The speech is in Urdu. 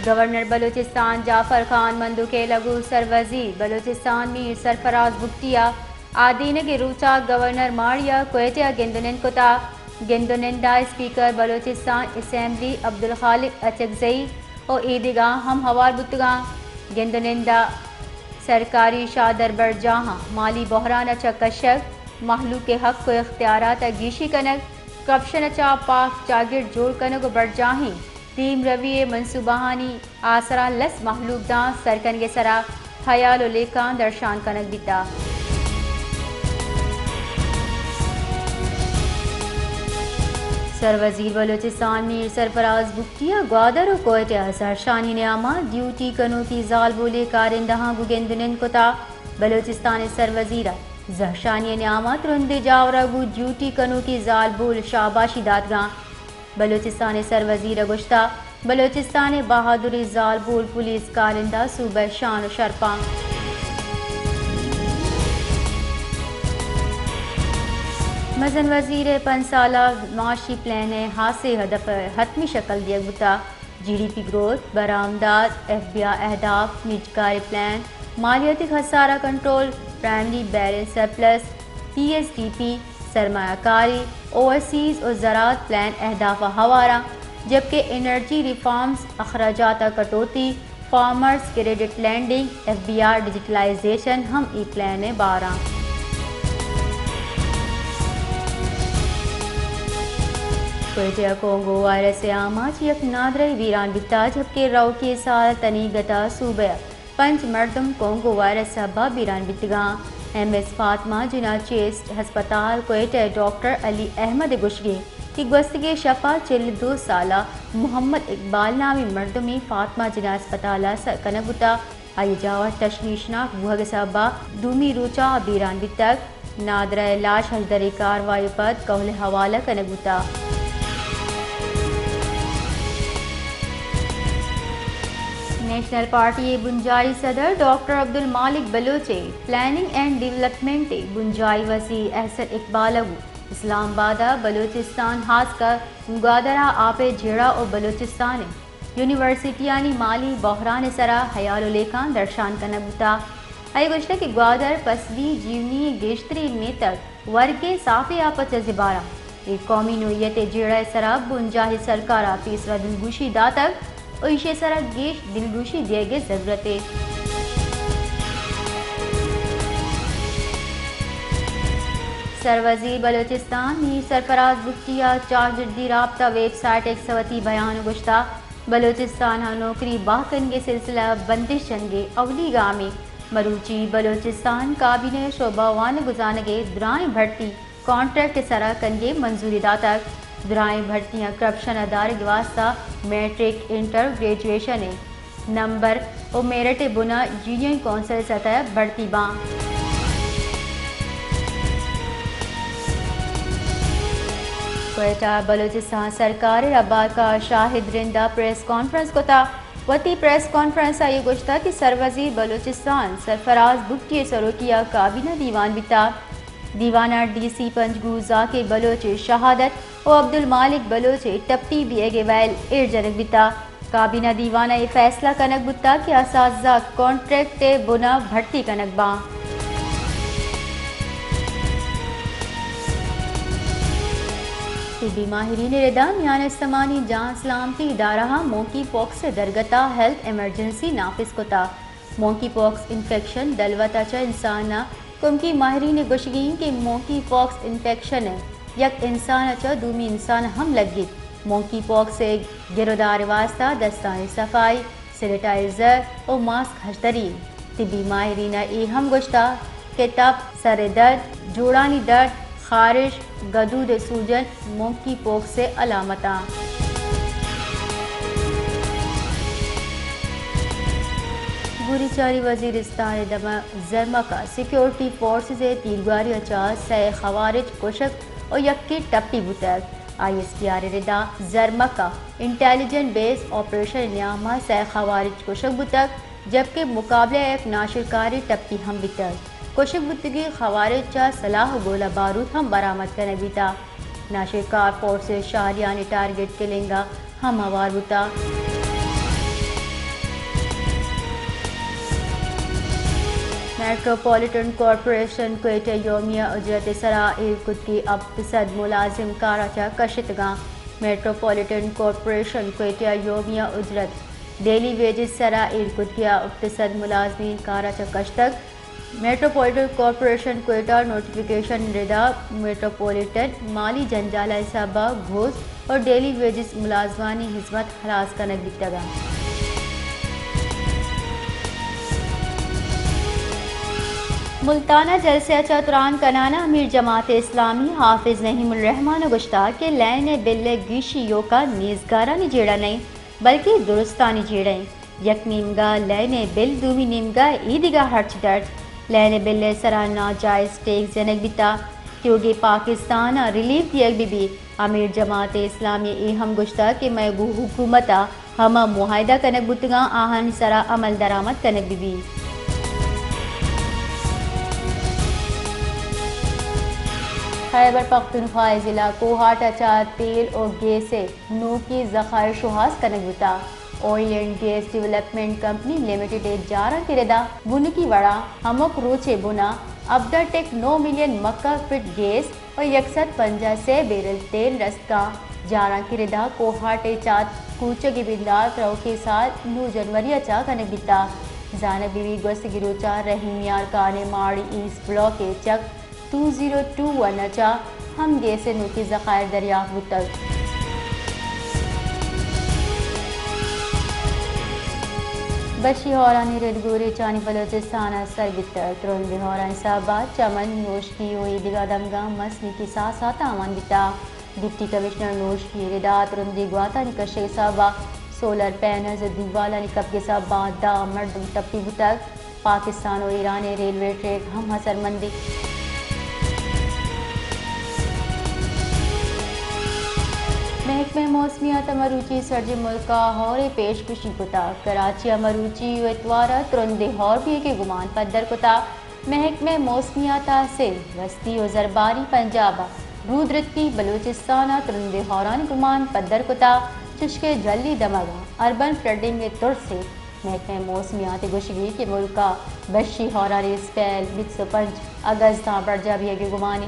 گورنر بلوچستان جعفر خان مندو کے لگو سروزیر بلوچستان میر سرفراز بگٹیا آدینہ کے روچا گورنر ماڑیا کوئٹہ گندنن کتا گندنندہ اسپیکر بلوچستان اسمبلی عبدالخالق اچکزئی اور عیدگاہ ہم ہوار بتگاں گندنندہ سرکاری شادر بر جہاں مالی بحران اچھا کشک محلوق کے حق کو اختیارات گیشی کنک کرپشن اچھا پاک چاگرد جوڑ کنک بر جاہیں ٹیم رویے منصوبہانی آسرا لس محلوق داں سرکن کے سرا خیال و لیکان درشان کنک بیتا سروزیر بلوچستان میر سرفراز بگٹیا گوادر و کوئٹہ سرشانی نعمہ ڈیوٹی کنو کی زال بولے کارندہاں گندنن کتا بلوچستان سروزیرہ زہشانی نعمہ ترندے جاورہ گو ڈیوٹی کنو کی زال بول شاباشی دادگاں بلوچستان سروزیرہ گشتہ بلوچستان بہادری زال بول پولیس کارندہ صوبہ شان و شرپاں مزن وزیر 5 سالہ معاشی پلان حاصل ہدف حتمی شکل دیا گتا جی ڈی پی گروتھ برآمدات ایف بی آئی اہداف نجکاری پلان مالیاتی خسارہ control primary balance surplus P S D P سرمایہ کاری اوورسیز اور زراعت پلان اہداف ہوارہ جبکہ انرجی ریفارمز اخراجات کٹوتی farmers credit lending F B R digitalization ہم e plan 12 Quetta Congo virus عامہ یک نادرہ ویران بتا جبکہ رو کے سال تنی گتا صوبہ 5 مردم کونگو وائرس سبا بیران بتگاں ایم ایس فاطمہ جنا چیسٹ ہسپتال کوئٹہ ڈاکٹر علی احمد گشگی کی گوستگی شفا 42 سالہ محمد اقبال نامی مردمی فاطمہ جنا ہسپتال کنگتا آئی جاور تشنیشناک بوہگ سبا دومی روچا بیران بتک نادرہ لاش حجدری کاروائی پد قول حوالہ کنگتا نیشنل پارٹی بنجائی صدر ڈاکٹر عبدالمالک بلوچے پلاننگ اینڈ ڈیولپمنٹ بنجائی وزیر احسن اقبال اسلام آباد بلوچستان خاص کر گوادرہ آپ جھیڑا اور بلوچستان یونیورسٹیانی مالی بحران سرا حیال و لیکان درشان کنبتا آئی گشتہ کہ گوادر پسوی جیونی گیشتری میں تک ورگے صافی آپت زبارہ ایک قومی نوعیت جھیڑا سرا بنجائی سرکارہ تیسرا دلگوشی دا تک اور اسے سرا گیش دلگوشی دے گے ضرورت ہے سروزیر بلوچستان میر سرفراز بگٹیا چارجردی رابطہ ویب سائٹ 130 بیان گشتہ بلوچستان نوکری باہکن کے سلسلہ بندش چنگے اولی گاہ میں مروچی بلوچستان کابینہ شعبہ وان گزانگے درائیں بھرتی کانٹریکٹ سرا کنگے منظوری داتک درائیں بھرتیاں کرپشن ادارے کے واسطہ میٹرک انٹر گریجویشن نمبر اور میرٹ بنا یونین کونسل سطح بھرتی باں کوئٹہ بلوچستان سرکار ربا کا شاہد رندہ پریس کانفرنس کو تھا وتی پریس کانفرنس آئی گشتہ کہ سروزیر بلوچستان سرفراز بگٹی سروکیہ کابینہ دیوان بتا دیوانہ ڈی سی پنجگوزہ کے بلوچ شہادت و عبدالمالک بلوچ ٹپی بھی اگے ویل ایر جنک بتا کابینہ دیوانہ یہ فیصلہ کنک بتا کہ اساتذہ کانٹریکٹ بنا بھرتی کنک باں طبی ماہرین ردا میان استمانی جان سلامتی ادارہ مونکی پاکس درگتا ہیلتھ ایمرجنسی نافذ کتا مونکی پاکس انفیکشن دلوتا چا انسانا کم کی ماہرین گوشگین کے مونکی پاکس انفیکشن یک انسان چا دومی انسان ہم لگت مونکی پاکس سے گرودار واسطہ دستان صفائی سینیٹائزر اور ماسک حجدرین طبی ماہرین ای ہم گوشتا کہ تب سر درد جوڑانی درد خارش گدود سوجن مونکی پوک سے علامتاں گوری چاری وزیرستان دمہ زرمکہ سیکیورٹی فورسز تیرگاری اچار سہ خوارج کوشک اور یکی ٹپی بوتک آئی ایس پی آر ردا زرمکہ انٹیلیجنٹ بیس آپریشن نیامہ سہ خوارج کوشک بوتک جبکہ مقابلہ ایک ناشرکاری ٹپی ہم بتک کوشک بتگی خوارج چا صلاح گولہ بارود ہم برآمد کرنے بیتا ناشرکار فورسز شہریانی ٹارگٹ کلنگا ہم ہوار بتا میٹروپولیٹن کارپوریشن کوئٹہ یومیہ اجرت سرائے کت کی اب ملازم کاراچا کشتگاں میٹروپولیٹن کارپوریشن کوئٹہ یومیہ اجرت ڈیلی ویجز سرائے کت کیا اب ملازمین کاراچا کشتگ میٹروپولیٹن کارپوریشن کوئٹہ نوٹیفیکیشن ردا میٹروپولیٹن مالی جنجالہ حسابہ گھوس اور ڈیلی ویجز ملازمانی خدمت خلاص کنک بکتگا ملتانہ جلسہ چتران کنانہ امیر جماعت اسلامی حافظ نعیم الرحمن گشتہ کے لین بل گیشی یوکا نیزگارہ نجیڑا نہیں بلکہ درستانی جیڑیں یک نیمگا لین بل دومی نیمگا ایدگا ہرچ درد لین بل سرا ناجائز ٹیکس جنک بیتا کیونکہ پاکستان ریلیف دیگ بھی امیر جماعت اسلامی ای ہم گشتہ کہ محبو حکومتہ ہم معاہدہ کنک بتگاں آہن سرا عمل درآمد کنک بھی خیبر پختونخوا ضلع کوہاٹا چار تیل اور گیس سے نو کی ذخائر شہاز کنک بتا oil and gas development company limited جارہ کردا بن کی وڑا ہمک روچے بنا ابدا ٹیک 9 ملین مکہ فٹ گیس اور 150 سے بیرل تیل رستگاں جارہ کردا کوہاٹے چات کوچگی بندار رو کے ساتھ 9 جنوری اچا کنک بتا زانب بیوی گوست گروچا رحیمیار کانے ماڑی ایسٹ بلاک کے چک 2021 اچا ہم گیس نو کی ذخائر دریافت بتگ بشی ہورانی ردگوری چانی بلوچستان سر بتر ترون بہوران صاحبہ چمن نوش کی ہوئی دیگا دمگا مسنی کی ساسات آمان بتا ڈپٹی کمشنر نوش کی ردات رندی گواتا نکشے صاحبہ سولر پینلز دیوالا نکب کے صاحبہ دا مردم ٹپی بتگ پاکستان و ایران ریلوے ٹریک ہم حسر مندی محکمہ موسمیات مروچی سرج ملکہ ہور پیش کشی کتا کراچی مروچی و اتوارہ ترندے ہور بھی کے گمان پدر کتا محکمہ موسمیات سے وسطی و زرباری پنجاب رودرتی بلوچستان ترندے ہوران گمان پدر کتا چشکے جلی دمگا اربن فلڈنگ تر سے محکمہ موسمیات گوشگی کے ملکہ بشی ہورانی سپیل 25 اگست بڑھ جا بھی کے گمانی